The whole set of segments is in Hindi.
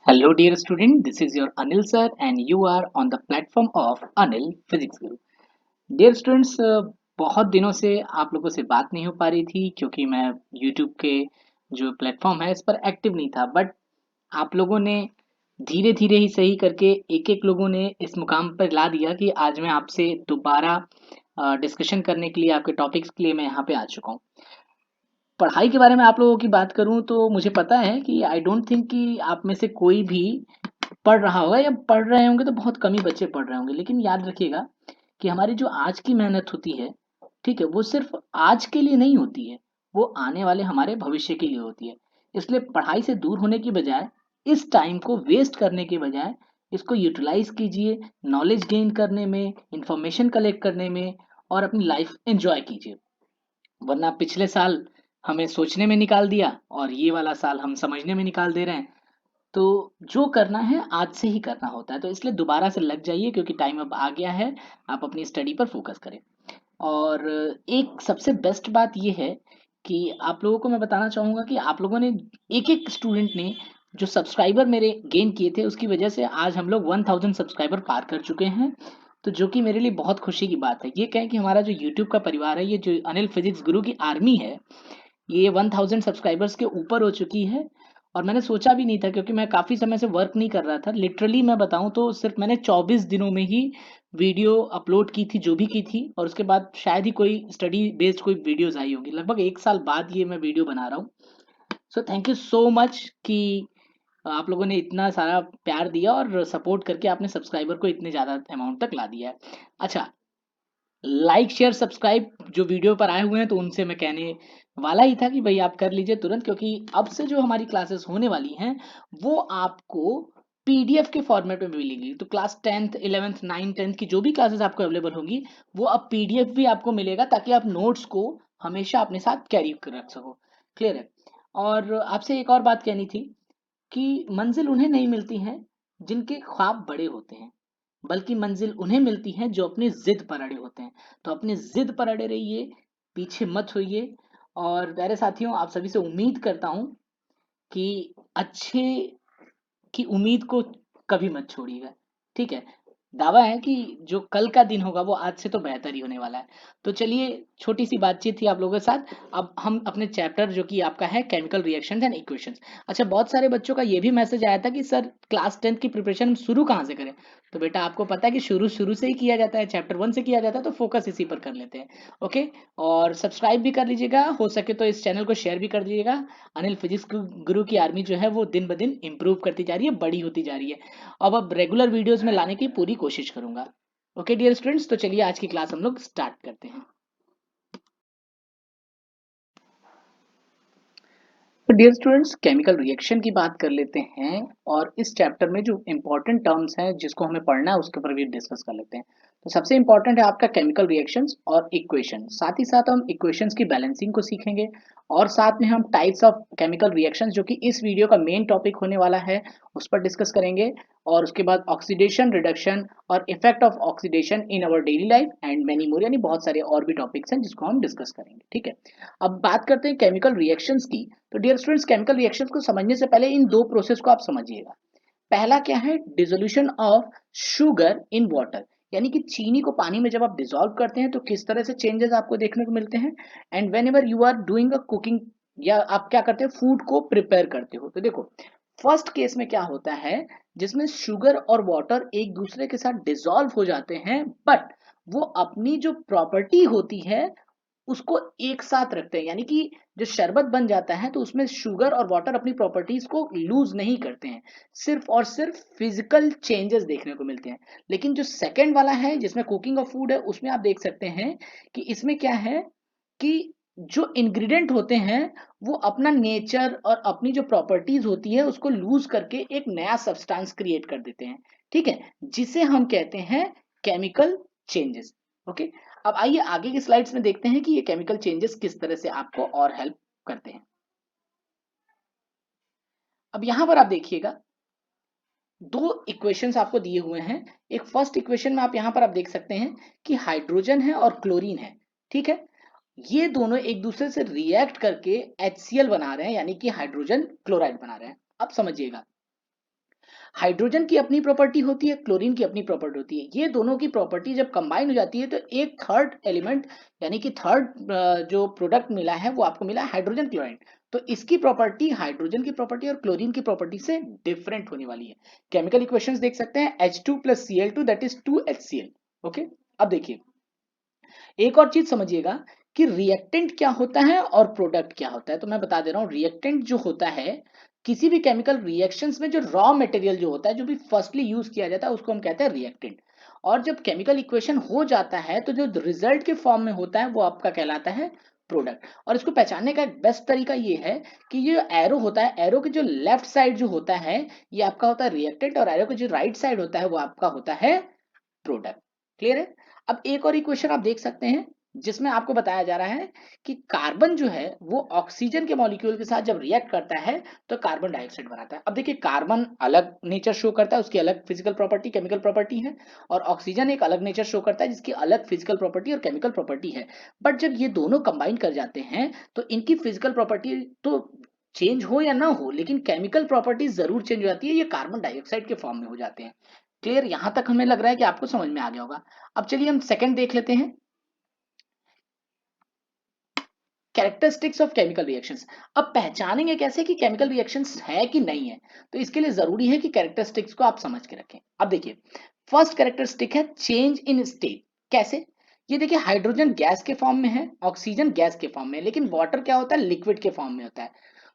Hello, dear student. This is your Anil sir, and you are on the platform of Anil Physics Guru. Dear students, बहुत दिनों से आप लोगों से बात नहीं हो पा रही थी क्योंकि मैं YouTube के जो प्लेटफॉर्म है इस पर एक्टिव नहीं था। बट आप लोगों ने धीरे धीरे ही सही करके एक एक लोगों ने इस मुकाम पर ला दिया कि आज मैं आपसे दोबारा डिस्कशन करने के लिए आपके टॉपिक्स के लिए मैं यहाँ पे आ चुका हूँ। पढ़ाई के बारे में आप लोगों की बात करूँ तो मुझे पता है कि आई डोंट थिंक कि आप में से कोई भी पढ़ रहा होगा या पढ़ रहे होंगे तो बहुत कम ही बच्चे पढ़ रहे होंगे। लेकिन याद रखिएगा कि हमारी जो आज की मेहनत होती है, ठीक है, वो सिर्फ आज के लिए नहीं होती है, वो आने वाले हमारे भविष्य के लिए होती है। इसलिए पढ़ाई से दूर होने की बजाय, इस टाइम को वेस्ट करने के बजाय इसको यूटिलाइज कीजिए, नॉलेज गेन करने में, इंफॉर्मेशन कलेक्ट करने में और अपनी लाइफ एंजॉय कीजिए। वरना पिछले साल हमें सोचने में निकाल दिया और ये वाला साल हम समझने में निकाल दे रहे हैं। तो जो करना है आज से ही करना होता है, तो इसलिए दोबारा से लग जाइए क्योंकि टाइम अब आ गया है। आप अपनी स्टडी पर फोकस करें। और एक सबसे बेस्ट बात ये है कि आप लोगों को मैं बताना चाहूँगा कि आप लोगों ने एक-एक स्टूडेंट ने जो सब्सक्राइबर मेरे गेन किए थे उसकी वजह से आज हम लोग 1000 सब्सक्राइबर पार कर चुके हैं। तो जो कि मेरे लिए बहुत खुशी की बात है। ये कहें कि हमारा जो यूट्यूब का परिवार है, ये जो अनिल फिजिक्स गुरु की आर्मी है, ये 1000 सब्सक्राइबर्स के ऊपर हो चुकी है। और मैंने सोचा भी नहीं था क्योंकि मैं काफ़ी समय से वर्क नहीं कर रहा था। लिटरली मैं बताऊँ तो सिर्फ मैंने 24 दिनों में ही वीडियो अपलोड की थी जो भी की थी, और उसके बाद शायद ही कोई स्टडी बेस्ड कोई वीडियोस आई होगी। लगभग 1 साल बाद ये मैं वीडियो बना रहा हूँ। So thank you so much कि आप लोगों ने इतना सारा प्यार दिया और सपोर्ट करके आपने सब्सक्राइबर को इतने ज़्यादा अमाउंट तक ला दिया है। अच्छा, लाइक शेयर सब्सक्राइब जो वीडियो पर आए हुए हैं तो उनसे मैं कहने वाला ही था कि भाई आप कर लीजिए तुरंत, क्योंकि अब से जो हमारी क्लासेस होने वाली हैं वो आपको पीडीएफ के फॉर्मेट में मिलेगी। तो class 10th 11th 9th 10th की जो भी क्लासेस आपको अवेलेबल होगी वो अब पीडीएफ भी आपको मिलेगा, ताकि आप नोट्स को हमेशा अपने साथ कैरी कर रख सको। क्लियर है? और आपसे एक और बात कहनी थी कि मंजिल उन्हें नहीं मिलती है जिनके ख्वाब बड़े होते हैं, बल्कि मंजिल उन्हें मिलती है जो अपनी जिद पर अड़े होते हैं। तो अपनी जिद पर अड़े रहिए, पीछे मत होइए। और प्यारे साथियों, आप सभी से उम्मीद करता हूं कि अच्छे की उम्मीद को कभी मत छोड़िएगा। ठीक है? दावा है कि जो कल का दिन होगा वो आज से तो बेहतर ही होने वाला है। तो चलिए, छोटी सी बातचीत थी आप लोगों के साथ। अब हम अपने चैप्टर जो कि आपका है केमिकल रिएक्शंस एंड इक्वेशंस। अच्छा, बहुत सारे बच्चों का ये भी मैसेज आया था कि सर क्लास 10th की प्रिपरेशन हम शुरू कहाँ से करें? तो बेटा आपको पता है कि शुरू शुरू से ही किया जाता है, चैप्टर 1 से किया जाता है, तो फोकस इसी पर कर लेते हैं। ओके? और सब्सक्राइब भी कर लीजिएगा, हो सके तो इस चैनल को शेयर भी कर दीजिएगा। अनिल फिजिक्स गुरु की आर्मी जो है वो दिन ब दिन इम्प्रूव करती जा रही है, बड़ी होती जा रही है। अब रेगुलर वीडियोस में लाने की पूरी कोशिश करूंगा। ओके डियर स्टूडेंट्स, तो चलिए आज की क्लास हम लोग स्टार्ट करते हैं। तो डियर स्टूडेंट्स, केमिकल रिएक्शन की बात कर लेते हैं और इस चैप्टर में जो इंपॉर्टेंट टर्म्स हैं जिसको हमें पढ़ना है उसके ऊपर भी डिस्कस कर लेते हैं। तो सबसे इंपॉर्टेंट है आपका केमिकल रिएक्शंस और इक्वेशन। साथ ही साथ हम इक्वेशंस की बैलेंसिंग को सीखेंगे और साथ में हम टाइप्स ऑफ केमिकल रिएक्शंस, जो कि इस वीडियो का मेन टॉपिक होने वाला है, उस पर डिस्कस करेंगे। और उसके बाद ऑक्सीडेशन, रिडक्शन और effect of oxidation in our daily life and many more, यानी बहुत सारे और भी टॉपिक्स हैं जिसको हम डिस्कस करेंगे। ठीक है? अब बात करते हैं केमिकल रिएक्शंस की। तो डियर स्टूडेंट्स, केमिकल रिएक्शंस को समझने से पहले इन दो प्रोसेस को आप समझिएगा। पहला क्या है? Dissolution of sugar in water, यानी कि चीनी को पानी में जब आप डिसॉल्व करते हैं तो किस तरह से चेंजेस आपको देखने को मिलते हैं। And whenever you are doing a cooking, या आप क्या करते हैं, फूड को प्रिपेयर करते हो, तो देखो फर्स्ट केस में क्या होता है, जिसमें शुगर और वाटर एक दूसरे के साथ डिसॉल्व हो जाते हैं, बट वो अपनी जो प्रॉपर्टी होती है उसको एक साथ रखते हैं। यानी कि जो शरबत बन जाता है तो उसमें शुगर और वाटर अपनी प्रॉपर्टीज को लूज नहीं करते हैं, सिर्फ और सिर्फ फिजिकल चेंजेस देखने को मिलते हैं। लेकिन जो सेकंड वाला है जिसमें कुकिंग ऑफ फूड है, उसमें आप देख सकते हैं कि इसमें क्या है कि जो इंग्रेडिएंट होते हैं वो अपना नेचर और अपनी जो प्रॉपर्टीज होती है उसको लूज करके एक नया सब्सटेंस क्रिएट कर देते हैं। ठीक है? जिसे हम कहते हैं केमिकल चेंजेस। ओके? अब आइए आगे की स्लाइड्स में देखते हैं कि ये केमिकल चेंजेस किस तरह से आपको और हेल्प करते हैं। अब यहां पर आप देखिएगा, दो इक्वेशंस आपको दिए हुए हैं। एक फर्स्ट इक्वेशन में आप यहां पर आप देख सकते हैं कि हाइड्रोजन है और क्लोरीन है। ठीक है? ये दोनों एक दूसरे से रिएक्ट करके HCl बना रहे हैं, यानी कि हाइड्रोजन क्लोराइड बना रहे हैं। अब समझिएगा, हाइड्रोजन की अपनी प्रॉपर्टी होती है, क्लोरीन की अपनी प्रॉपर्टी होती है। ये दोनों की प्रॉपर्टी जब कंबाइन हो जाती है तो एक थर्ड एलिमेंट यानी कि थर्ड जो प्रोडक्ट मिला है वो आपको मिला हाइड्रोजन क्लोराइड। तो इसकी प्रॉपर्टी हाइड्रोजन की प्रॉपर्टी और क्लोरीन की प्रॉपर्टी से डिफरेंट होने वाली है। केमिकल इक्वेशंस देख सकते हैं, H2 plus Cl2 that is 2HCl। Okay, अब देखिए एक और चीज समझिएगा कि रिएक्टेंट क्या होता है और प्रोडक्ट क्या होता है। तो मैं बता दे रहा हूं, रिएक्टेंट जो होता है किसी भी केमिकल रिएक्शंस में जो रॉ मटेरियल जो होता है, जो भी फर्स्टली यूज किया जाता है, उसको हम कहते हैं रिएक्टेंट। और जब केमिकल इक्वेशन हो जाता है तो जो रिजल्ट के फॉर्म में होता है वो आपका कहलाता है प्रोडक्ट। और इसको पहचानने का एक बेस्ट तरीका ये है कि ये एरो होता है, एरो के जो लेफ्ट साइड जो होता है ये आपका होता है रिएक्टेंट, और एरो के जो राइट साइड होता है वो आपका होता है प्रोडक्ट। क्लियर है? अब एक और इक्वेशन आप देख सकते हैं जिसमें आपको बताया जा रहा है कि कार्बन जो है वो ऑक्सीजन के मॉलिक्यूल के साथ जब रिएक्ट करता है तो कार्बन डाइऑक्साइड बनाता है। अब देखिए कार्बन अलग नेचर शो करता है, उसकी अलग फिजिकल प्रॉपर्टी केमिकल प्रॉपर्टी है, और ऑक्सीजन एक अलग नेचर शो करता है जिसकी अलग फिजिकल प्रॉपर्टी और केमिकल प्रॉपर्टी है। बट जब ये दोनों कंबाइन कर जाते हैं तो इनकी फिजिकल प्रॉपर्टी तो चेंज हो या ना हो लेकिन केमिकल प्रॉपर्टी जरूर चेंज हो जाती है, ये कार्बन डाइऑक्साइड के फॉर्म में हो जाते हैं। क्लियर? यहां तक हमें लग रहा है कि आपको समझ में आ गया होगा। अब चलिए हम सेकंड देख लेते हैं, कैरेक्टरिस्टिक्स ऑफ केमिकल रिएक्शंस। अब पहचानेंगे कैसे कि केमिकल रिएक्शंस है कि नहीं है, तो इसके लिए जरूरी है कि कैरेक्टरिस्टिक्स को आप समझ के रखें। अब देखिए फर्स्ट कैरेक्टरिस्टिक है चेंज इन स्टेट। कैसे? ये देखिए हाइड्रोजन गैस के फॉर्म में है, ऑक्सीजन गैस के फॉर्म में है, लेकिन वाटर क्या होता है, लिक्विड के फॉर्म में होता है।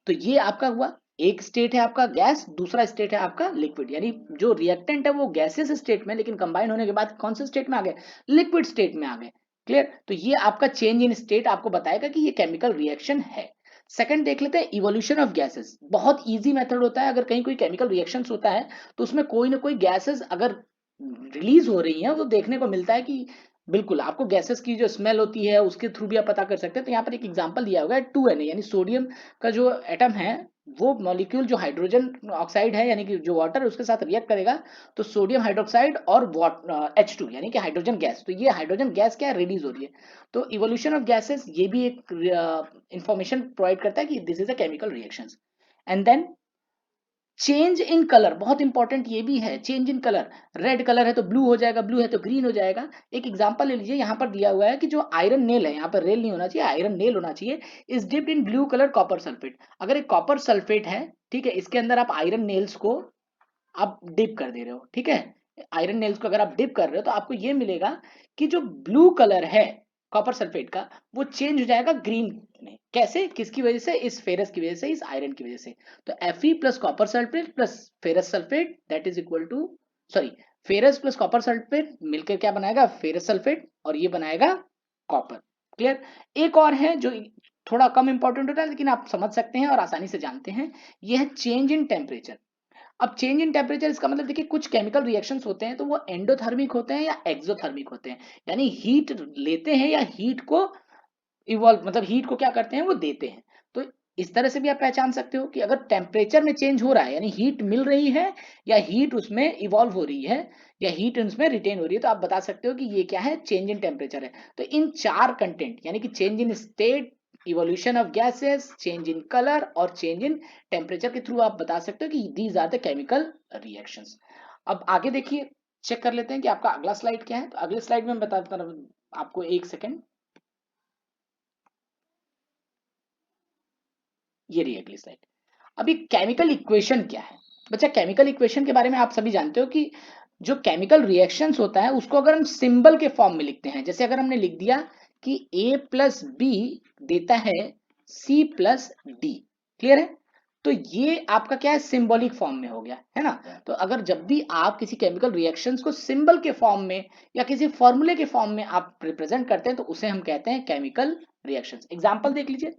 तो ये आपका हुआ, एक स्टेट है आपका गैस, दूसरा स्टेट है आपका लिक्विड। यानी जो रिएक्टेंट है वो गैसेस स्टेट में, लेकिन कंबाइन होने के बाद कौन से स्टेट में आ गए, लिक्विड स्टेट में आ गए। क्लियर? तो ये आपका चेंज इन स्टेट आपको बताएगा कि ये केमिकल रिएक्शन है। सेकंड देख लेते हैं इवोल्यूशन ऑफ गैसेस। बहुत इजी मेथड होता है, अगर कहीं कोई केमिकल रिएक्शन होता है तो उसमें कोई ना कोई गैसेस अगर रिलीज हो रही है तो देखने को मिलता है कि बिल्कुल आपको गैसेस की जो स्मेल होती है उसके थ्रू भी आप पता कर सकते हैं। तो यहाँ पर एक एग्जांपल दिया होगा 2Na यानी सोडियम का जो एटम है वो मॉलिक्यूल जो हाइड्रोजन ऑक्साइड है यानी कि जो वाटर है उसके साथ रिएक्ट करेगा तो सोडियम हाइड्रोक्साइड और H2 यानी कि हाइड्रोजन गैस, तो ये हाइड्रोजन गैस क्या रिलीज हो रही है। तो इवोल्यूशन ऑफ गैसेस ये भी एक इंफॉर्मेशन प्रोवाइड करता है कि this is a chemical reaction. And then change in colour, बहुत इंपॉर्टेंट ये भी है, change in colour. Red colour है तो ब्लू हो जाएगा, ब्लू है तो ग्रीन हो जाएगा। एक एग्जांपल ले लीजिए, यहाँ पर दिया हुआ है कि जो आयरन नेल है, यहाँ पर रेल नहीं होना चाहिए, आयरन नेल होना चाहिए, is dipped in blue colour copper sulphate. अगर एक कॉपर सल्फेट है, ठीक है, इसके अंदर आप आयरन नेल्स को आप डिप कर दे रहे हो, ठीक है, आयरन नेल्स को अगर आप डिप कर रहे हो तो आपको ये मिलेगा कि जो ब्लू कलर है कॉपर सल्फेट का वो चेंज हो जाएगा ग्रीन में। कैसे? किसकी वजह से? इस फेरस की वजह से, इस आयरन की वजह से। तो Fe plus copper sulphate plus ferrous sulphate that is equal to, sorry, ferrous plus copper sulphate मिलकर क्या बनाएगा, फेरस सल्फेट, और ये बनाएगा कॉपर। क्लियर? एक और है जो थोड़ा कम इंपॉर्टेंट होता है लेकिन आप समझ सकते हैं और आसानी से जानते हैं, ये है चेंज इन टेम्परेचर। अब चेंज इन टेम्परेचर इसका मतलब देखिए कुछ केमिकल रिएक्शंस होते हैं तो वो एंडोथर्मिक होते हैं या एक्सोथर्मिक होते हैं, यानी हीट लेते हैं या हीट को इवॉल्व, मतलब हीट को क्या करते हैं वो देते हैं। तो इस तरह से भी आप पहचान सकते हो कि अगर टेम्परेचर में चेंज हो रहा है यानी हीट मिल रही है या हीट उसमें इवॉल्व हो रही है या हीट उसमें रिटेन हो रही है, तो आप बता सकते हो कि ये क्या है, चेंज इन टेम्परेचर है। तो इन चार कंटेंट यानी कि change in state, evolution of gases, change in colour और चेंज इन टेम्परेचर के थ्रू आप बता सकते हो कि these are the chemical reactions. अब आगे देखिए, चेक कर लेते हैं कि आपका अगला स्लाइड क्या है। तो अगले स्लाइड में मैं बताता हूं आपको, एक सेकेंड, ये रही अगली स्लाइड। अभी केमिकल इक्वेशन क्या है बच्चा? केमिकल इक्वेशन के बारे में आप सभी जानते हो कि जो केमिकल रिएक्शंस होता है उसको अगर हम सिंबल के फॉर्म में लिखते हैं, जैसे अगर हमने लिख दिया कि A प्लस बी देता है C प्लस डी। क्लियर है? तो ये आपका क्या है, सिंबॉलिक फॉर्म में हो गया है ना। तो अगर जब भी आप किसी केमिकल रिएक्शंस को सिंबल के फॉर्म में या किसी फॉर्मूले के फॉर्म में आप रिप्रेजेंट करते हैं तो उसे हम कहते हैं केमिकल रिएक्शंस। एग्जांपल देख लीजिए,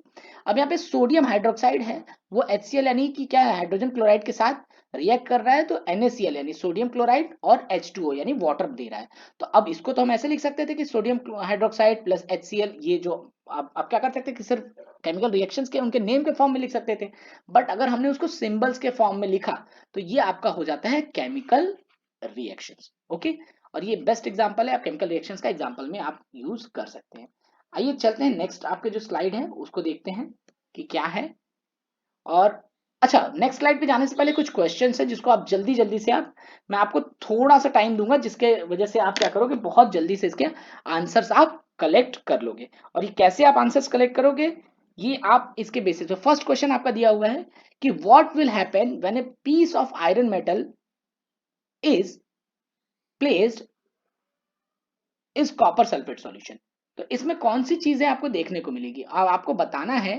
अब यहाँ पे सोडियम हाइड्रोक्साइड है, वो HCl यानी कि क्या है, हाइड्रोजन क्लोराइड के साथ रिएक्ट कर रहा है, तो NaCl यानी सोडियम क्लोराइड और H2O यानी वाटर दे रहा है। तो अब इसको तो हम ऐसे लिख सकते थे कि सोडियम हाइड्रोक्साइड प्लस HCl, ये जो आप क्या कर सकते कि सिर्फ केमिकल रिएक्शंस के उनके नेम के फॉर्म में लिख सकते थे, बट अगर हमने उसको सिंबल्स के फॉर्म में लिखा तो ये आपका हो जाता है केमिकल रिएक्शंस। ओके, और ये बेस्ट एग्जांपल है, आप केमिकल रिएक्शंस का एग्जांपल में आप यूज कर सकते हैं। आइए चलते हैं नेक्स्ट, आपके जो स्लाइड है उसको देखते हैं कि क्या है। और अच्छा, नेक्स्ट स्लाइड पे जाने से पहले कुछ क्वेश्चंस है जिसको आप जल्दी जल्दी से आप, मैं आपको थोड़ा सा टाइम दूंगा जिसके वजह से आप क्या करोगे, बहुत जल्दी से इसके आंसर्स आप कलेक्ट कर लोगे। और ये कैसे आप आंसर्स कलेक्ट करोगे, ये आप इसके बेसिस पे, फर्स्ट क्वेश्चन आपका दिया हुआ है कि what will happen when a piece of iron metal is placed is copper sulphate solution. तो इसमें कौन सी चीजें आपको देखने को मिलेगी, अब आपको बताना है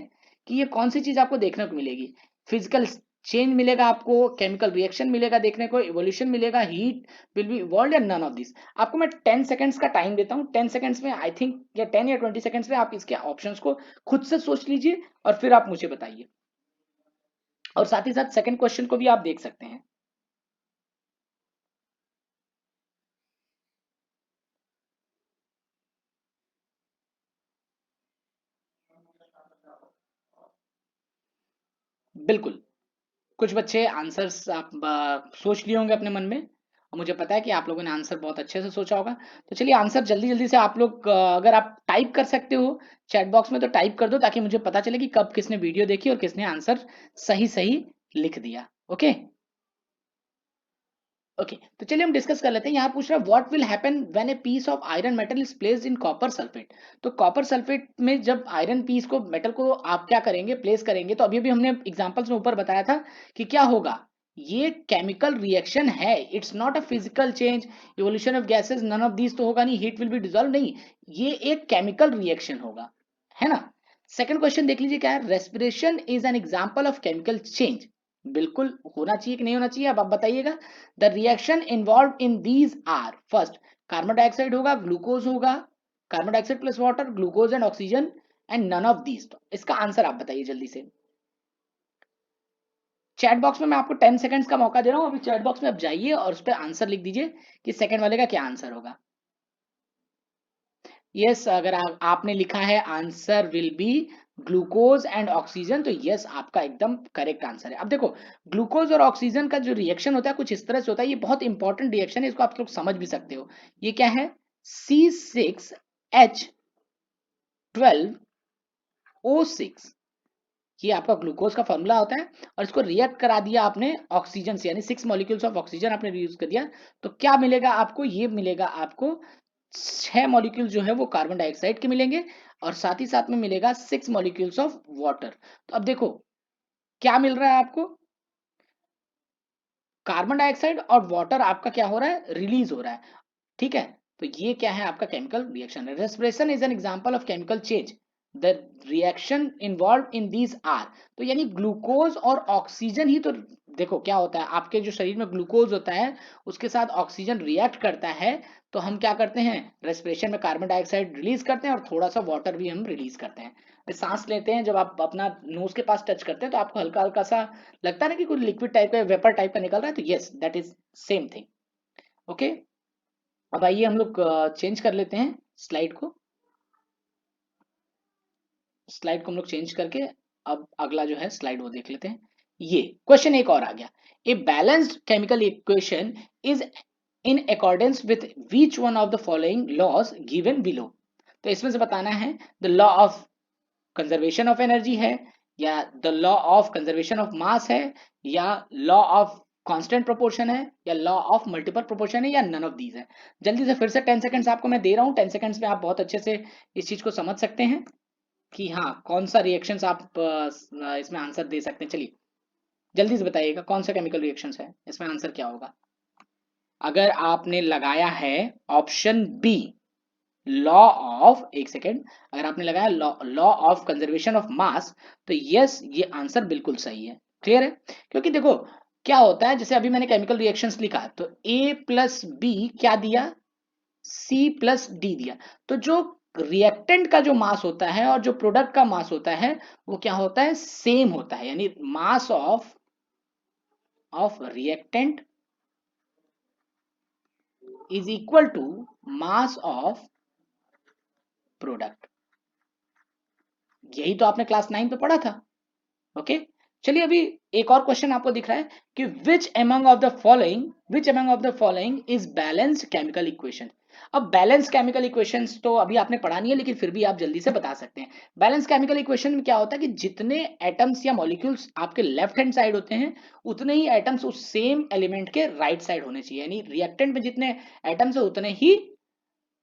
कि ये कौन सी चीज आपको देखने को मिलेगी। फिजिकल चेंज मिलेगा आपको, केमिकल रिएक्शन मिलेगा देखने को, इवोल्यूशन मिलेगा, हीट विल बी इवॉल्व या नन ऑफ दिस। आपको मैं 10 सेकंड्स का टाइम देता हूँ, 10 सेकंड्स में आई थिंक, या 10 या 20 सेकंड्स में आप इसके ऑप्शंस को खुद से सोच लीजिए और फिर आप मुझे बताइए। और साथ ही साथ सेकंड क्वेश्चन को भी आप देख सकते हैं। बिल्कुल, कुछ बच्चे आंसर्स आप सोच लिए होंगे अपने मन में, और मुझे पता है कि आप लोगों ने आंसर बहुत अच्छे से सोचा होगा। तो चलिए आंसर जल्दी जल्दी से आप लोग, अगर आप टाइप कर सकते हो चैट बॉक्स में तो टाइप कर दो, ताकि मुझे पता चले कि कब किसने वीडियो देखी और किसने आंसर सही सही लिख दिया। ओके, ओके, तो चलिए हम डिस्कस कर लेते हैं। यहाँ पूछ रहा है what will happen when a piece of iron metal is placed in copper sulphate. तो कॉपर सल्फेट में जब आयरन पीस को, मेटल को आप क्या करेंगे, प्लेस करेंगे, तो अभी अभी हमने एग्जांपल्स में ऊपर बताया था कि क्या होगा, ये केमिकल रिएक्शन है, it's not a physical change, evolution of gases, none of these तो होगा नहीं, हीट विल बी डिजॉल्व नहीं, ये एक केमिकल रिएक्शन होगा, है ना। सेकंड क्वेश्चन देख लीजिए क्या है, respiration is an example of chemical change. बिल्कुल होना चाहिए कि नहीं होना चाहिए, अब आप बताइएगा। The reaction involve in these are, first carbon dioxide होगा, ग्लूकोज होगा, carbon dioxide plus water, glucose and oxygen, and none of these. तो इसका आंसर आप बताइए जल्दी से। चैट बॉक्स में मैं आपको 10 सेकंड्स का मौका दे रहा हूं, अभी चैट बॉक्स में आप जाइए और उस पर आंसर लिख दीजिए कि सेकंड वाले का क्या आंसर होगा। यस, अगर आपने लिखा है answer will be glucose and oxygen, तो यस आपका एकदम करेक्ट आंसर है। अब देखो, ग्लूकोज और ऑक्सीजन का जो रिएक्शन होता है कुछ इस तरह से होता है, ये बहुत इंपॉर्टेंट रिएक्शन है, इसको आप लोग समझ भी सकते हो। ये क्या है, C6H12O6, ये आपका ग्लूकोज का फॉर्मूला होता है, और इसको रिएक्ट करा दिया आपने ऑक्सीजन से, यानी 6 मॉलिक्यूल्स ऑफ ऑक्सीजन आपने यूज कर दिया, तो क्या मिलेगा आपको, ये मिलेगा आपको 6 मॉलिक्यूल जो है वो कार्बन डाइऑक्साइड के मिलेंगे, और साथ ही साथ में मिलेगा 6 मॉलिक्यूल्स ऑफ वाटर। तो अब देखो क्या मिल रहा है आपको, कार्बन डाइऑक्साइड और वाटर आपका क्या हो रहा है, रिलीज हो रहा है, ठीक है। तो ये क्या है आपका केमिकल रिएक्शन है। Respiration is an example of chemical change, the reaction involve in these are. तो यानी ग्लूकोज और ऑक्सीजन ही तो, देखो क्या होता है, आपके जो शरीर में ग्लूकोज होता है उसके साथ ऑक्सीजन रिएक्ट करता है, तो हम क्या करते हैं, रेस्पिरेशन में कार्बन डाइऑक्साइड रिलीज करते हैं और थोड़ा सा वाटर भी हम रिलीज करते हैं। सांस लेते हैं, जब आप अपना नोज के पास टच करते हैं तो आपको हल्का हल्का सा लगता है ना कि कुछ लिक्विड टाइप का, वेपर टाइप का निकल रहा है, तो yes that is same thing. Okay, अब आइए हम लोग चेंज कर लेते हैं स्लाइड को, स्लाइड को हम लोग चेंज करके अब अगला जो है स्लाइड वो देख लेते हैं। ये क्वेश्चन एक और आ गया, a balanced chemical equation is in accordance with which one of the following laws given below. तो इसमें से बताना है the law of conservation of energy है, या the law of conservation of mass है, या लॉ ऑफ कांस्टेंट प्रोपोर्शन है, या लॉ ऑफ मल्टीपल प्रोपोर्शन है, या नन ऑफ दीज है। जल्दी से फिर से 10 सेकंड्स आपको मैं दे रहा हूं, 10 सेकंड्स में आप बहुत अच्छे से इस चीज को समझ सकते हैं कि हाँ कौन सा रिएक्शंस आप इसमें आंसर दे सकते हैं। चलिए जल्दी से बताइएगा कौन सा केमिकल रिएक्शंस है, इसमें आंसर क्या होगा। अगर आपने लगाया है ऑप्शन बी, लॉ ऑफ, एक सेकेंड, अगर आपने लगाया law law of conservation of मास, तो यस ये आंसर बिल्कुल सही है। क्लियर है, क्योंकि देखो क्या होता है, जैसे अभी मैंने केमिकल रिएक्शंस लिखा तो ए प्लस बी क्या दिया, सी प्लस डी दिया। तो जो रिएक्टेंट का जो मास होता है और जो प्रोडक्ट का मास होता है वो क्या होता है, सेम होता है, यानी mass of reactant is equal to mass of product. यही तो आपने क्लास 9 पे पढ़ा था। ओके, चलिए अभी एक और क्वेश्चन आपको दिख रहा है कि which among of the following is balanced chemical equation. अब बैलेंस केमिकल इक्वेशंस तो अभी आपने पढ़ा नहीं है, लेकिन फिर भी आप जल्दी से बता सकते हैं। बैलेंस केमिकल इक्वेशन में क्या होता है कि जितने एटम्स या मॉलिक्यूल्स आपके लेफ्ट हैंड साइड होते हैं, उतने ही एटम्स उस सेम एलिमेंट के राइट साइड होने चाहिए। यानी रिएक्टेंट में जितने एटम्स है उतने ही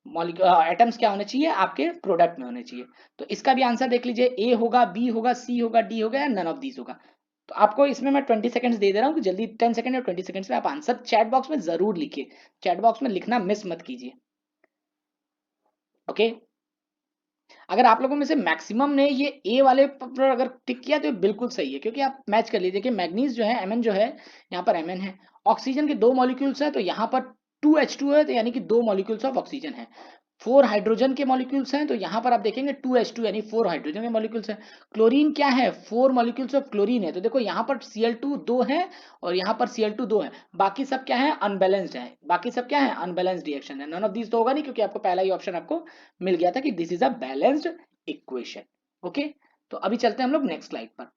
एटम्स क्या होने चाहिए, आपके प्रोडक्ट में होने चाहिए। तो इसका भी आंसर देख लीजिए, ए होगा, बी होगा, सी होगा, डी होगा, या नन ऑफ दीज होगा। तो आपको इसमें मैं 20 सेकंड्स दे रहा हूँ कि जल्दी 10 सेकंड या 20 सेकंड्स में आप आंसर चैट बॉक्स में जरूर लिखिए। चैट बॉक्स में लिखना मिस मत कीजिए। ओके, अगर आप लोगों में से मैक्सिमम ने ये ए वाले पर अगर टिक किया तो ये बिल्कुल सही है, क्योंकि आप मैच कर लीजिए कि मैग्नीज जो है, Mn जो है, यहाँ पर Mn है, ऑक्सीजन के 2 मॉलिक्यूल्स है तो यहाँ पर 2H2 है, तो यानी कि 2 मॉलिक्यूल्स ऑफ ऑक्सीजन है। 4 हाइड्रोजन के मॉलिक्यूल्स हैं तो यहाँ पर आप देखेंगे 2H2 यानी 4 हाइड्रोजन के मॉलिक्यूल्स हैं। क्लोरीन क्या है, 4 मॉलिक्यूल्स ऑफ क्लोरीन है, तो देखो यहाँ पर Cl2 2 है और यहाँ पर Cl2 2 है। बाकी सब क्या है, अनबैलेंस्ड है। बाकी सब क्या है, अनबैलेंस्ड रिएक्शन है। नन ऑफ दीज तो होगा नहीं, क्योंकि आपको पहला ही ऑप्शन आपको मिल गया था कि this is a balanced equation. Okay, तो अभी चलते हैं हम लोग नेक्स्ट स्लाइड पर।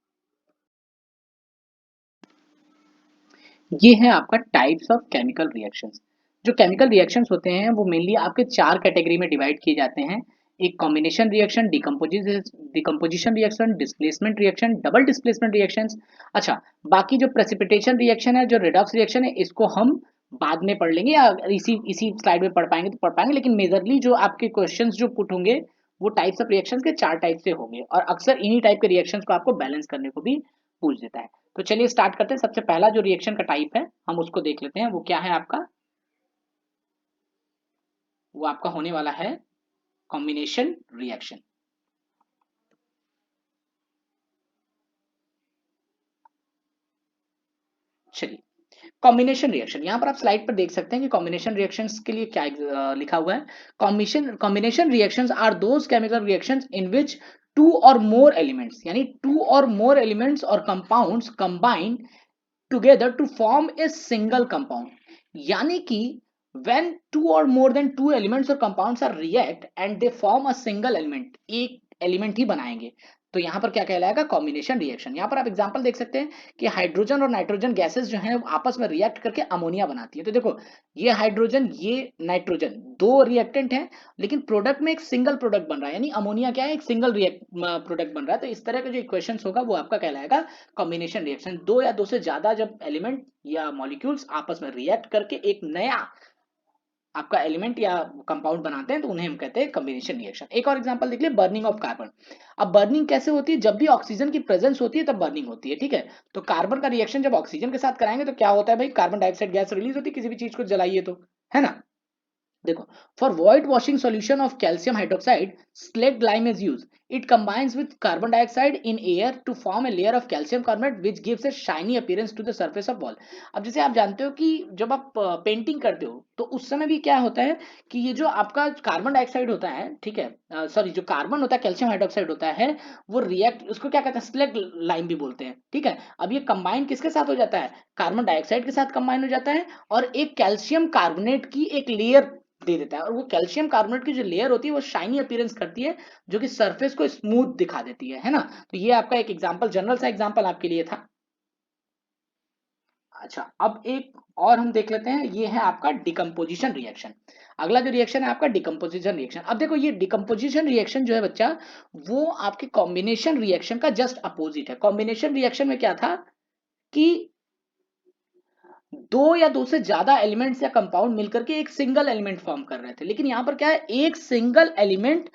ये है आपका टाइप्स ऑफ केमिकल रिएक्शंस। जो केमिकल रिएक्शंस होते हैं वो मेनली आपके 4 कैटेगरी में डिवाइड किए जाते हैं। एक combination reaction, decomposition reaction, displacement reaction, double displacement reactions. अच्छा, बाकी जो प्रेसिपिटेशन रिएक्शन है, जो रिडॉक्स रिएक्शन है, इसको हम बाद में पढ़ लेंगे, या इसी इसी स्लाइड में पढ़ पाएंगे तो पढ़ पाएंगे, लेकिन मेजरली जो आपके क्वेश्चंस जो पुट होंगे वो टाइप्स ऑफ रिएक्शंस के 4 टाइप से होंगे, और अक्सर इन्हीं टाइप के रिएक्शंस को आपको बैलेंस करने को भी पूछ देता है। तो चलिए स्टार्ट करते हैं। सबसे पहला जो रिएक्शन का टाइप है हम उसको देख लेते हैं, वो क्या है आपका, वो आपका होने वाला है कॉम्बिनेशन रिएक्शन। चलिए, कॉम्बिनेशन रिएक्शन, यहां पर आप स्लाइड पर देख सकते हैं कि कॉम्बिनेशन रिएक्शंस के लिए क्या लिखा हुआ है। Combination reactions are those chemical reactions in which two or more elements, यानी टू और मोर एलिमेंट्स और compounds combine together to form a single compound. यानी कि when two or more than two elements or compounds are react and they form a single element, एक एलिमेंट ही बनाएंगे, तो यहां पर क्या कहलाएगा, कॉम्बिनेशन रिएक्शन। यहां पर आप एग्जांपल देख सकते हैं कि हाइड्रोजन और नाइट्रोजन गैसेस जो हैं आपस में रिएक्ट करके अमोनिया बनाती है। तो देखो, ये हाइड्रोजन, ये नाइट्रोजन, दो रिएक्टेंट हैं, लेकिन प्रोडक्ट में एक सिंगल प्रोडक्ट बन रहा है, यानी अमोनिया क्या है, एक सिंगल प्रोडक्ट बन रहा है। तो इस तरह का जो इक्वेशन होगा वो आपका कहलाएगा कॉम्बिनेशन रिएक्शन। दो या दो से ज्यादा जब एलिमेंट या मॉलिक्यूल्स आपस में रिएक्ट करके एक नया आपका एलिमेंट या कंपाउंड बनाते हैं तो उन्हें हम कहते हैं कॉम्बिनेशन रिएक्शन। एक और एग्जांपल देख लिए, बर्निंग ऑफ कार्बन। अब बर्निंग कैसे होती है, जब भी ऑक्सीजन की प्रेजेंस होती है तब बर्निंग होती है, ठीक है। तो कार्बन का रिएक्शन जब ऑक्सीजन के साथ कराएंगे तो क्या होता है भाई, कार्बन डाइऑक्साइड गैस रिलीज होती है, किसी भी चीज को जलाइए तो, है ना। देखो, for white washing solution of calcium hydroxide slaked lime is use. It combines with carbon dioxide in air to form a layer of calcium carbonate which gives a shiny appearance to the surface of wall. अब जैसे आप जानते हो कि जब आप पेंटिंग करते हो तो उस समय भी क्या होता है कि ये जो आपका कार्बन डाइऑक्साइड होता है, ठीक है, सॉरी, जो कार्बन होता है, कैल्शियम हाइड्रोक्साइड होता है, वो रिएक्ट, उसको क्या कहते हैं, स्लेक्ट लाइम भी बोलते हैं, ठीक है। अब ये कंबाइन किसके साथ हो जाता है, कार्बन डाइऑक्साइड के साथ कंबाइन हो जाता है, और एक कैल्शियम कार्बोनेट की एक लेयर दे देता है, और वो कैल्शियम कार्बोनेट की जो लेयर होती है वो शाइनी अपीयरेंस करती है, जो कि सरफेस को स्मूथ दिखा देती है ना। तो ये आपका एक एग्जांपल, जनरल सा एग्जांपल आपके लिए था। अच्छा, अब एक और हम देख लेते हैं, ये है आपका डिकम्पोजिशन रिएक्शन। अगला जो रिएक्शन है आपका डिकम्पोजिशन रिएक्शन। अब देखो, ये डिकम्पोजिशन रिएक्शन जो है बच्चा, वो आपके कॉम्बिनेशन रिएक्शन का जस्ट अपोजिट है। कॉम्बिनेशन रिएक्शन में क्या था कि दो या दो से ज्यादा एलिमेंट्स या कंपाउंड मिलकर के एक सिंगल एलिमेंट फॉर्म कर रहे थे, लेकिन यहां पर क्या है, एक सिंगल एलिमेंट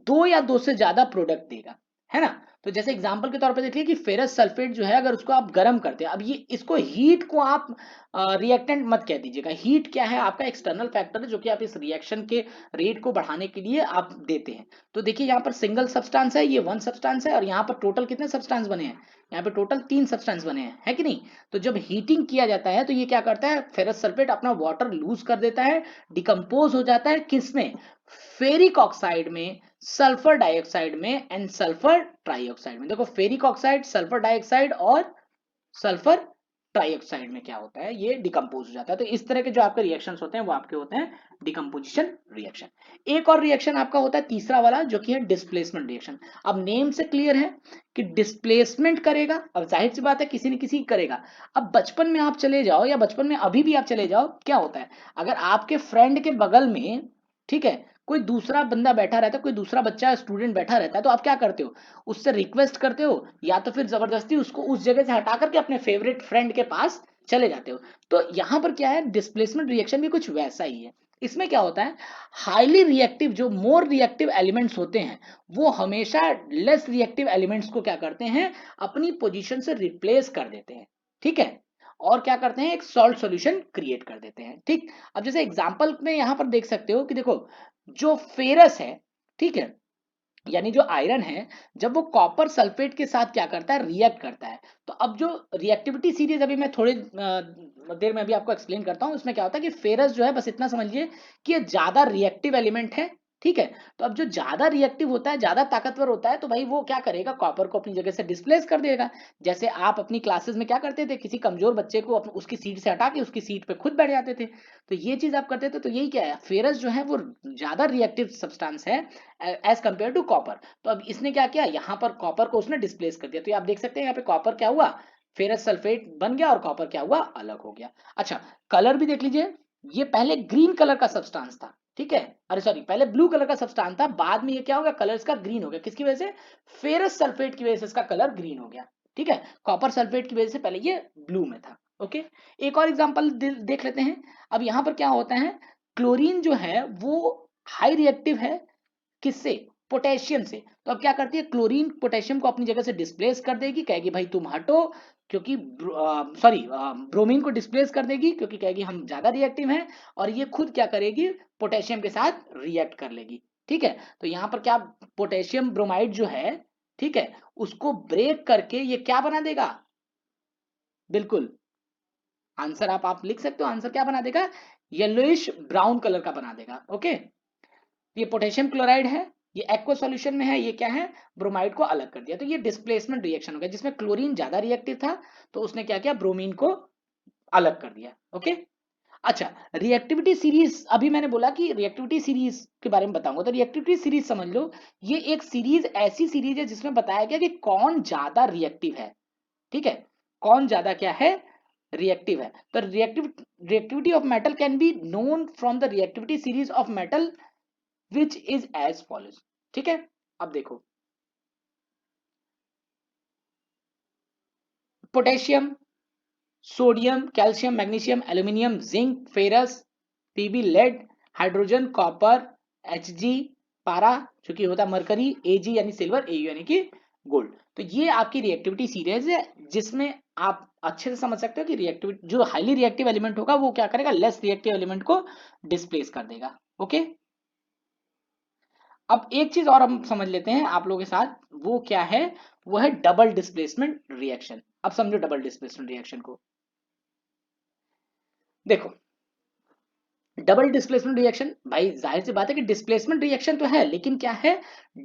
दो या दो से ज्यादा प्रोडक्ट देगा, है ना। तो जैसे एग्जांपल के तौर पे देखिए कि फेरस सल्फेट जो है, अगर उसको आप गर्म करते हैं, अब ये इसको हीट को आप रिएक्टेंट मत कह दीजिएगा। हीट क्या है, आपका एक्सटर्नल फैक्टर है जो कि आप इस रिएक्शन के रेट को बढ़ाने के लिए आप देते हैं। तो देखिए, यहाँ पर सिंगल सब्सटेंस है, ये वन सब्सटेंस है, और यहाँ पर टोटल कितने सब्सटेंस बने हैं, यहाँ पे टोटल 3 सब्सटेंस बने हैं, है कि नहीं। तो जब हीटिंग किया जाता है तो ये क्या करता है, फेरस सल्फेट अपना वाटर लूज कर देता है, डिकम्पोज हो जाता है किसमें, फेरिक ऑक्साइड में, सल्फर डाइऑक्साइड में, एंड सल्फर ट्राइऑक्साइड में। देखो, फेरिक ऑक्साइड, सल्फर डाइऑक्साइड और सल्फर ट्राइऑक्साइड में क्या होता है, ये डिकम्पोज हो जाता है। तो इस तरह के जो आपके रिएक्शंस होते हैं वो आपके होते हैं डिकम्पोजिशन रिएक्शन। एक और रिएक्शन आपका होता है तीसरा वाला, जो कि है डिस्प्लेसमेंट रिएक्शन। अब नेम से क्लियर है कि डिस्प्लेसमेंट करेगा, अब जाहिर सी बात है किसी न किसी करेगा। अब बचपन में आप चले जाओ, या बचपन में अभी भी आप चले जाओ, क्या होता है, अगर आपके फ्रेंड के बगल में ठीक है, कोई दूसरा बंदा बैठा रहता है, कोई दूसरा बच्चा स्टूडेंट बैठा रहता है, तो आप क्या करते हो, उससे रिक्वेस्ट करते हो या तो फिर जबरदस्ती उसको उस जगह से हटा करके अपने फेवरेट फ्रेंड के पास चले जाते हो। तो यहां पर क्या है, डिस्प्लेसमेंट रिएक्शन भी कुछ वैसा ही है। इसमें क्या होता है, हाईली रिएक्टिव जो मोर रिएक्टिव एलिमेंट्स होते हैं वो हमेशा लेस रिएक्टिव एलिमेंट्स को क्या करते हैं, अपनी पोजीशन से रिप्लेस कर देते हैं। ठीक है, और क्या करते हैं, एक सॉल्व सॉल्यूशन क्रिएट कर देते हैं। ठीक, अब जैसे एग्जांपल में यहां पर देख सकते हो कि देखो, जो फेरस है, ठीक है, यानी जो आयरन है, जब वो कॉपर सल्फेट के साथ क्या करता है, रिएक्ट करता है। तो अब जो रिएक्टिविटी सीरीज अभी मैं थोड़ी देर में अभी आपको एक्सप्लेन करता हूं, उसमें क्या होता है कि फेरस जो है, बस इतना समझिए कि ये ज्यादा रिएक्टिव एलिमेंट है। ठीक है, तो अब जो ज्यादा रिएक्टिव होता है, ज्यादा ताकतवर होता है, तो भाई वो क्या करेगा, कॉपर को अपनी जगह से डिस्प्लेस कर देगा। जैसे आप अपनी क्लासेस में क्या करते थे, किसी कमजोर बच्चे को उसकी सीट से हटा के उसकी सीट पे खुद बैठ जाते थे। तो ये चीज आप करते थे, तो यही क्या है, फेरस जो है वो ज्यादा रिएक्टिव सब्सटेंस है एज कंपेयर टू कॉपर। तो अब इसने क्या किया, यहाँ पर कॉपर को उसने डिस्प्लेस कर दिया। तो ये आप देख सकते हैं यहाँ पे कॉपर क्या हुआ, फेरस सल्फेट बन गया और कॉपर क्या हुआ, अलग हो गया। अच्छा, कलर भी देख लीजिए, ये पहले ग्रीन कलर का सब्सटेंस था। ठीक है, अरे सॉरी, पहले ब्लू कलर का सब्सटेंस था, बाद में ये क्या हो गया, कलर इसका ग्रीन हो गया। किसकी वजह से, फेरस सल्फेट की वजह से इसका कलर ग्रीन हो गया। ठीक है, कॉपर सल्फेट की वजह से पहले ये ब्लू में था। ओके, एक और एग्जांपल देख लेते हैं। अब यहां पर क्या होता है, क्लोरीन जो है वो हाई रिएक्टिव है, किससे, पोटेशियम से। तो अब क्या करती है, क्लोरीन पोटेशियम को अपनी जगह से डिस्प्लेस कर देगी, कहेगी भाई तुम हटो, क्योंकि सॉरी ब्रोमीन को डिस्प्लेस कर देगी क्योंकि कहेगी हम ज्यादा रिएक्टिव हैं, और ये खुद क्या करेगी, पोटेशियम के साथ रिएक्ट कर लेगी। ठीक है, तो यहां पर क्या, पोटेशियम ब्रोमाइड जो है, ठीक है, उसको ब्रेक करके ये क्या बना देगा, बिल्कुल आंसर आप लिख सकते हो, आंसर क्या बना देगा, येलोइश ब्राउन कलर का बना देगा। ओके, ये पोटेशियम क्लोराइड है, ये एक्वा सॉल्यूशन में है, ये क्या है, ब्रोमाइड को अलग कर दिया। तो ये डिस्प्लेसमेंट रिएक्शन हो गया, जिसमें क्लोरीन ज्यादा रिएक्टिव था, तो उसने क्या किया, ब्रोमीन को अलग कर दिया। ओके, अच्छा, रिएक्टिविटी सीरीज, अभी मैंने बोला कि रिएक्टिविटी सीरीज के बारे में बताऊंगा, तो रिएक्टिविटी सीरीज समझ लो, ये एक सीरीज ऐसी सीरीज है जिसमें बताया गया कि कौन ज्यादा रिएक्टिव है। ठीक है, कौन ज्यादा क्या है, रिएक्टिव है। तो reactivity of metal can be known from the reactivity series of metal which is as follows. ठीक है, अब देखो, potassium, sodium, calcium, magnesium, aluminium, zinc, ferrous, PB, lead, hydrogen, copper, H G, पारा जो कि होता है मरकरी, एजी यानी सिल्वर, एयू यानी कि गोल्ड। तो ये आपकी रिएक्टिविटी सीरीज है, जिसमें आप अच्छे से समझ सकते हो कि रिएक्टिविटी, जो हाईली रिएक्टिव एलिमेंट होगा वो क्या करेगा, लेस रिएक्टिव एलिमेंट को डिस्प्लेस कर देगा। ओके, अब एक चीज और हम समझ लेते हैं आप लोगों के साथ, वो क्या है, वो है डबल डिस्प्लेसमेंट रिएक्शन। अब समझो डबल डिस्प्लेसमेंट रिएक्शन को, देखो, डबल डिस्प्लेसमेंट रिएक्शन, भाई जाहिर सी बात है कि डिस्प्लेसमेंट रिएक्शन तो है, लेकिन क्या है,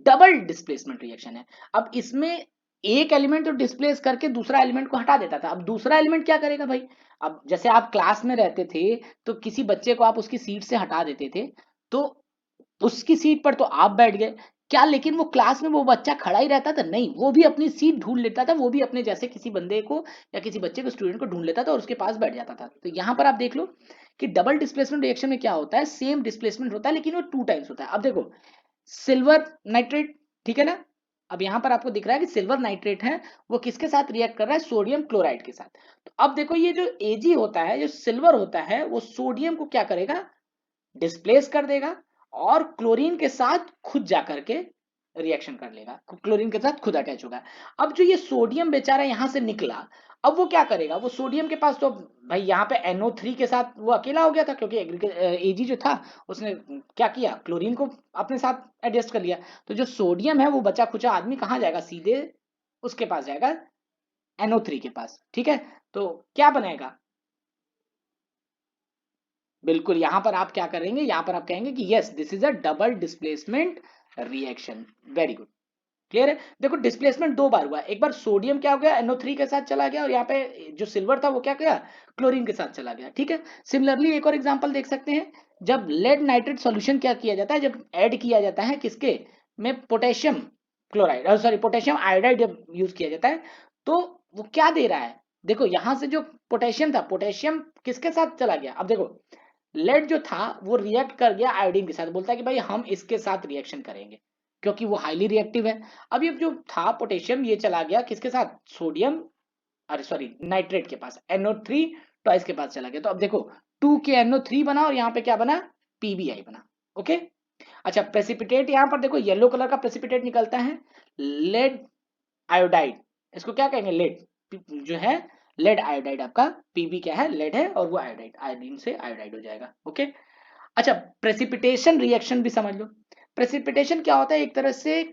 डबल डिस्प्लेसमेंट रिएक्शन है। अब इसमें एक एलिमेंट तो डिस्प्लेस करके दूसरा एलिमेंट को हटा देता था, अब दूसरा एलिमेंट क्या करेगा भाई, अब जैसे आप क्लास में रहते थे, तो किसी बच्चे को आप उसकी सीट से हटा देते थे, तो उसकी सीट पर तो आप बैठ गए, क्या लेकिन वो क्लास में वो बच्चा खड़ा ही रहता था, नहीं, वो भी अपनी सीट ढूंढ लेता था, वो भी अपने जैसे किसी बंदे को या किसी बच्चे को, स्टूडेंट को ढूंढ लेता था और उसके पास बैठ जाता था। तो यहां पर आप देख लो कि डबल डिस्प्लेसमेंट रिएक्शन में क्या होता है, सेम डिस्प्लेसमेंट होता है लेकिन वो टू टाइम्स होता है। अब देखो, सिल्वर नाइट्रेट, ठीक है ना, अब यहां पर आपको दिख रहा है कि सिल्वर नाइट्रेट है, वो किसके साथ रिएक्ट कर रहा है, सोडियम क्लोराइड के साथ। तो अब देखो, ये जो एजी होता है, जो सिल्वर होता है, वो सोडियम को क्या करेगा, डिस्प्लेस कर देगा, और क्लोरीन के साथ खुद जाकर के रिएक्शन कर लेगा, क्लोरीन के साथ खुद अटैच होगा। अब जो ये सोडियम बेचारा यहां से निकला, अब वो क्या करेगा, वो सोडियम के पास तो, भाई यहाँ पे NO3 के साथ वो अकेला हो गया था, क्योंकि एजी जो था उसने क्या किया, क्लोरीन को अपने साथ एडजस्ट कर लिया। तो जो सोडियम है, वो बचा खुचा आदमी कहाँ जाएगा, सीधे उसके पास जाएगा, NO3 के पास। ठीक है, तो क्या बनेगा, बिल्कुल यहां पर आप क्या करेंगे, यहां पर आप कहेंगे कि yes this is a double displacement reaction. Very good, clear है। देखो, डिस्प्लेसमेंट दो बार हुआ, एक बार सोडियम क्या हो गया, NO3 के साथ चला गया, और यहाँ पे जो सिल्वर था वो क्या गया, क्लोरीन के साथ चला गया। ठीक है, सिमिलरली एक और एग्जांपल देख सकते हैं, जब लेड नाइट्रेट सॉल्यूशन क्या किया जाता है, जब ऐड किया जाता है किसके में, potassium chloride, sorry potassium iodide जब यूज किया जाता है, तो वो क्या दे रहा है, देखो यहां से जो पोटेशियम था, पोटेशियम किसके साथ चला गया, अब देखो लेड जो था वो रिएक्ट कर गया आयोडीन के साथ, बोलता है कि भाई हम इसके साथ रिएक्शन करेंगे क्योंकि वो हाईली रिएक्टिव है। अब ये जो था पोटेशियम, ये चला गया किसके साथ, सोडियम, अरे सॉरी नाइट्रेट के पास, NO3 ट्वाइस के पास चला गया। तो अब देखो 2KNO3 बना और यहाँ पे क्या बना, PBI बना। ओके, अच्छा प्रेसिपिटेट यहाँ पर देखो येलो कलर का प्रेसिपिटेट निकलता है, लेड आयोडाइड, इसको क्या कहेंगे, लेड जो है, लेड आयोडाइड आपका, पीबी क्या है, लेड है, और वो आयोडाइड, आयोडीन से आयोडाइड हो जाएगा। ओके, अच्छा प्रेसिपिटेशन रिएक्शन भी समझ लो। प्रेसिपिटेशन क्या होता है, एक तरह से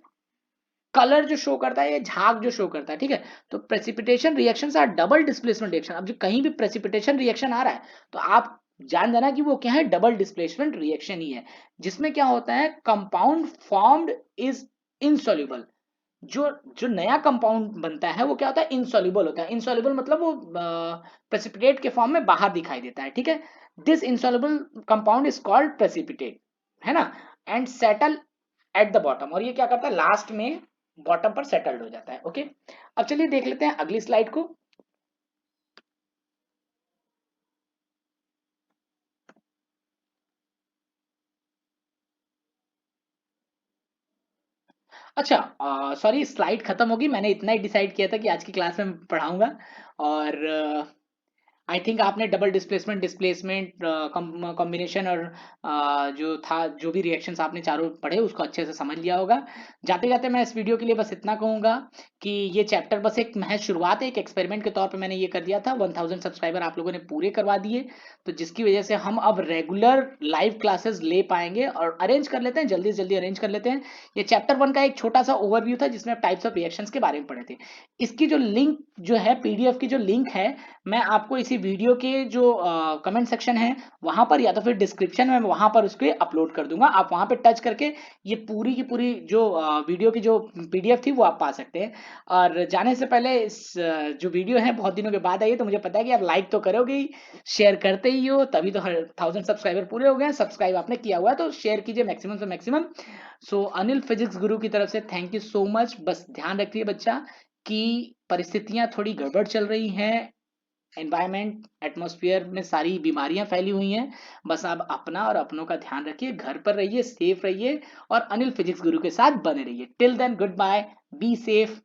कलर जो शो करता है, ये झाग जो शो करता है, ठीक है। तो precipitation reactions are double displacement reaction. अब जो कहीं भी प्रेसिपिटेशन रिएक्शन आ रहा है तो आप जान जाना कि वो क्या है, डबल डिस्प्लेसमेंट रिएक्शन ही है, जिसमें क्या होता है, कंपाउंड फॉर्म्ड इज इनसॉल्युबल। जो जो नया कंपाउंड बनता है वो क्या होता है, इनसॉल्युबल होता है। इनसॉल्युबल मतलब वो प्रेसिपिटेट के फॉर्म में बाहर दिखाई देता है, ठीक है। This insoluble compound is called precipitate, है ना, and settle at the bottom, और ये क्या करता है, लास्ट में बॉटम पर सेटल्ड हो जाता है। ओके, अब चलिए देख लेते हैं अगली स्लाइड को। अच्छा सॉरी, स्लाइड खत्म होगी, मैंने इतना ही डिसाइड किया था कि आज की क्लास में पढ़ाऊंगा। और आई थिंक आपने डबल डिस्प्लेसमेंट डिस्प्लेसमेंट कॉम्बिनेशन और जो था, जो भी रिएक्शंस आपने चारों पढ़े उसको अच्छे से समझ लिया होगा। जाते जाते मैं इस वीडियो के लिए बस इतना कहूंगा कि ये चैप्टर बस एक महज शुरुआत है, एक एक्सपेरिमेंट के तौर पे मैंने ये कर दिया था। 1000 सब्सक्राइबर आप लोगों ने पूरे करवा दिए, तो जिसकी वजह से हम अब रेगुलर लाइव क्लासेस ले पाएंगे, और अरेंज कर लेते हैं, जल्दी से जल्दी अरेंज कर लेते हैं। ये चैप्टर 1 का एक छोटा सा ओवरव्यू था जिसमें टाइप्स ऑफ रिएक्शंस के बारे में पढ़े थे। इसकी जो लिंक जो है, PDF की जो लिंक है, मैं आपको इसी वीडियो के जो कमेंट सेक्शन है वहां पर, या तो फिर डिस्क्रिप्शन में वहां पर उसको अपलोड कर दूंगा। आप वहां पे टच करके ये पूरी की पूरी जो वीडियो की जो PDF थी वो आप पा सकते हैं। और जाने से पहले इस जो वीडियो है बहुत दिनों के बाद आई है, तो मुझे पता है कि आप लाइक तो करोगे ही, शेयर करते ही हो, तभी तो 1000 सब्सक्राइबर पूरे हो गए हैं। सब्सक्राइब आपने किया हुआ है तो शेयर कीजिए मैक्सिमम से मैक्सिमम। सो अनिल फिजिक्स गुरु की तरफ से थैंक यू सो मच। बस ध्यान रखिए बच्चा कि परिस्थितियां थोड़ी गड़बड़ चल रही हैं, एनवायरमेंट एटमॉस्फेयर में सारी बीमारियां फैली हुई हैं। बस आप अपना और अपनों का ध्यान रखिए, घर पर रहिए, सेफ रहिए, और अनिल फिजिक्स गुरु के साथ बने रहिए। Till then goodbye, be safe,